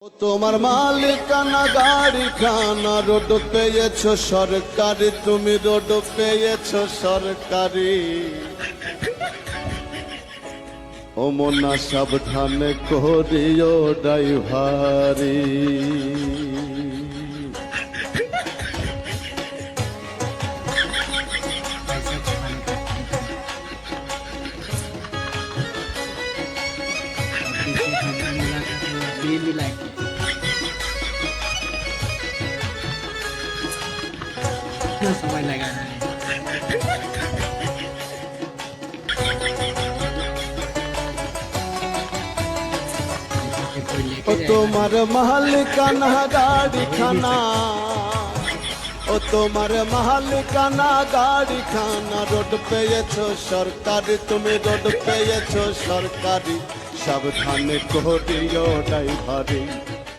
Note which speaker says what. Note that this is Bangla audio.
Speaker 1: ও তোমার মালিকানা গাড়ি খানা রোড পেয়েছো সরকারি, তুমি রোড পেয়েছো সরকারি। ও মনা সাবধানে করিও ড্রাইভারি।
Speaker 2: সময় লাগা
Speaker 1: ও তোমার মালিকানা গাড়ি খানা, ও তোমার মালিকানা গাড়ি খানা রোড পেয়েছো সরকারি, তুমি রোড পেয়েছো সরকারি। সাবধানে করিও ড্রাইভারি।